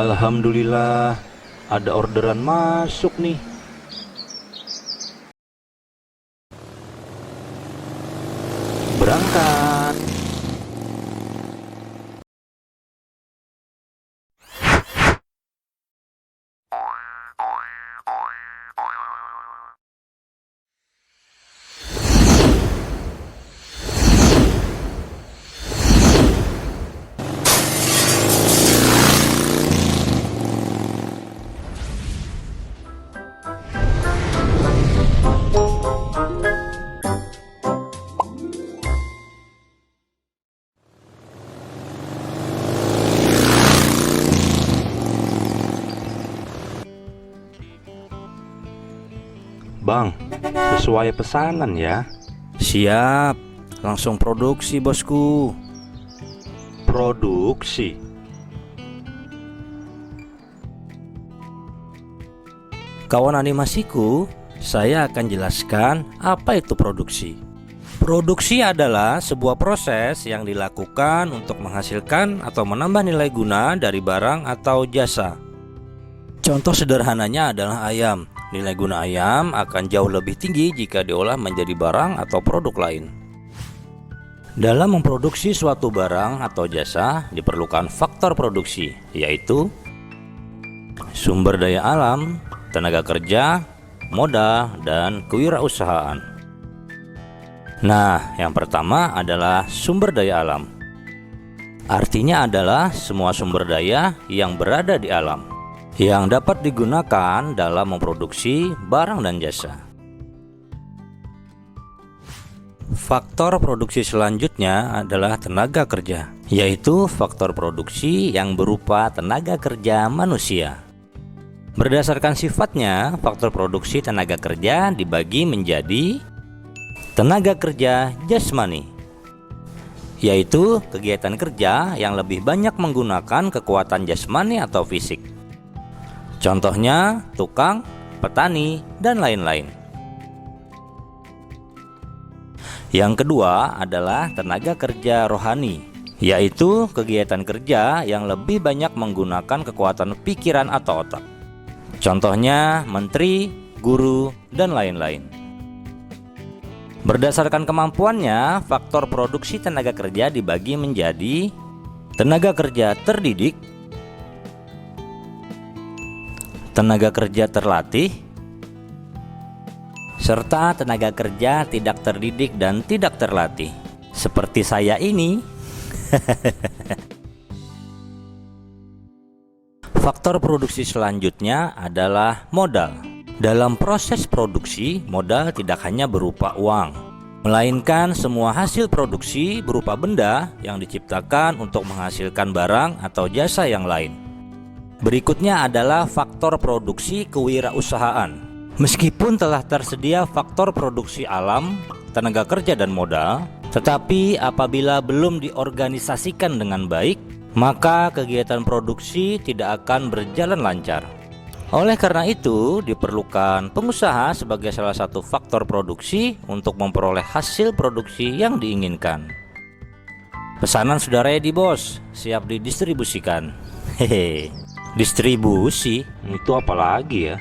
Alhamdulillah, ada orderan masuk nih. Berangkat. Bang, sesuai pesanan ya. Siap, langsung produksi bosku. Produksi. Kawan animasiku, saya akan jelaskan apa itu produksi. Produksi adalah sebuah proses yang dilakukan untuk menghasilkan atau menambah nilai guna dari barang atau jasa. Contoh sederhananya adalah ayam. Nilai guna ayam akan jauh lebih tinggi jika diolah menjadi barang atau produk lain. Dalam memproduksi suatu barang atau jasa diperlukan faktor produksi, yaitu sumber daya alam, tenaga kerja, modal, dan kewirausahaan. Nah, yang pertama adalah sumber daya alam. Artinya adalah semua sumber daya yang berada di alam yang dapat digunakan dalam memproduksi barang dan jasa. Faktor produksi selanjutnya adalah tenaga kerja, yaitu faktor produksi yang berupa tenaga kerja manusia. Berdasarkan sifatnya, faktor produksi tenaga kerja dibagi menjadi tenaga kerja jasmani, yaitu kegiatan kerja yang lebih banyak menggunakan kekuatan jasmani atau fisik. Contohnya tukang, petani, dan lain-lain. Yang kedua adalah tenaga kerja rohani, yaitu kegiatan kerja yang lebih banyak menggunakan kekuatan pikiran atau otak. Contohnya menteri, guru, dan lain-lain. Berdasarkan kemampuannya, faktor produksi tenaga kerja dibagi menjadi tenaga kerja terdidik, tenaga kerja terlatih, serta tenaga kerja tidak terdidik dan tidak terlatih, seperti saya ini. Faktor produksi selanjutnya adalah modal. Dalam proses produksi, modal tidak hanya berupa uang, melainkan semua hasil produksi berupa benda yang diciptakan untuk menghasilkan barang atau jasa yang lain. Berikutnya adalah faktor produksi kewirausahaan. Meskipun telah tersedia faktor produksi alam, tenaga kerja dan modal, tetapi apabila belum diorganisasikan dengan baik, maka kegiatan produksi tidak akan berjalan lancar. Oleh karena itu, diperlukan pengusaha sebagai salah satu faktor produksi untuk memperoleh hasil produksi yang diinginkan. Pesanan sudah ready bos, siap didistribusikan. Hehe. Distribusi Itu apa lagi ya?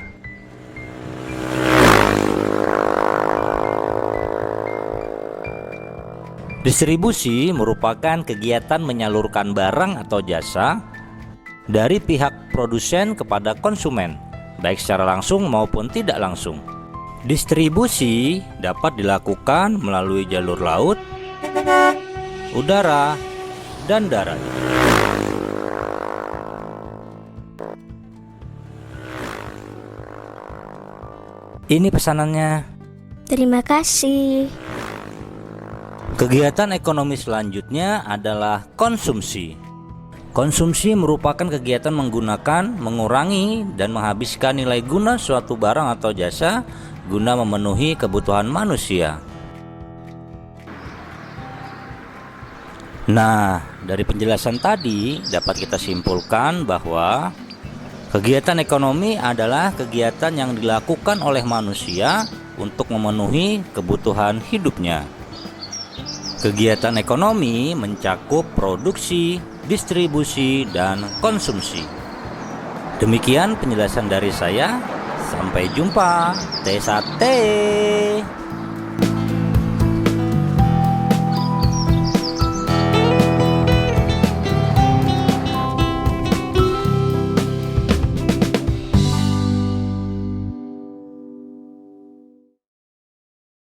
Distribusi merupakan kegiatan menyalurkan barang atau jasa dari pihak produsen kepada konsumen, baik secara langsung maupun tidak langsung. Distribusi dapat dilakukan melalui jalur laut, udara, dan darat. Ini pesanannya. Terima kasih. Kegiatan ekonomi selanjutnya adalah konsumsi. Konsumsi merupakan kegiatan menggunakan, mengurangi, dan menghabiskan nilai guna suatu barang atau jasa guna memenuhi kebutuhan manusia. Nah, dari penjelasan tadi dapat kita simpulkan bahwa kegiatan ekonomi adalah kegiatan yang dilakukan oleh manusia untuk memenuhi kebutuhan hidupnya. Kegiatan ekonomi mencakup produksi, distribusi, dan konsumsi. Demikian penjelasan dari saya. Sampai jumpa. Teh sate.